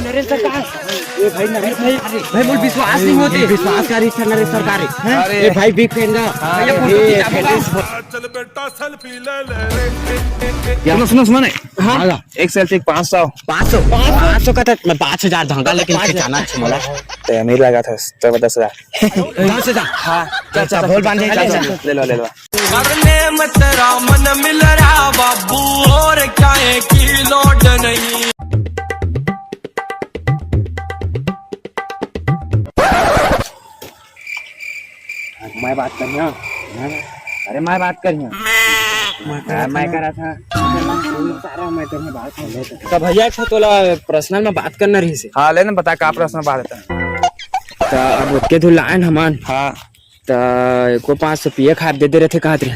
नरेश सरकार, ये भाई नरेश भाई, भाई मुझे विश्वास नहीं होती, विश्वासकारी था नरेश सरकार। ये भाई बिग फैन का। चल बेटा सेल्फी ले ले। सुनो सुनो नहीं, हाँ एक सेल्फी 500 का था, मैं 5000 दूंगा लेकिन खिंचाना अच्छा मला। तो नहीं लगा था तो 10,000। 10,000। हाँ चाचा बोल बांधे ले लो ले लो। करने में तेरा मन मिल रहा बाबू, और क्या है की लोड नहीं। मैं बात करना। अरे मैं बात करना। मैं करा था सारा मैं तुम्हें बात कर लेता। तो भैया अच्छा तोला पर्सनल में बात करना रही से। हाँ लेना बता का प्रश्न बात है। तो अब उसके तो लाइन हमान। हाँ तो को 500 पिए खा दे रहे थे कहाँ थे।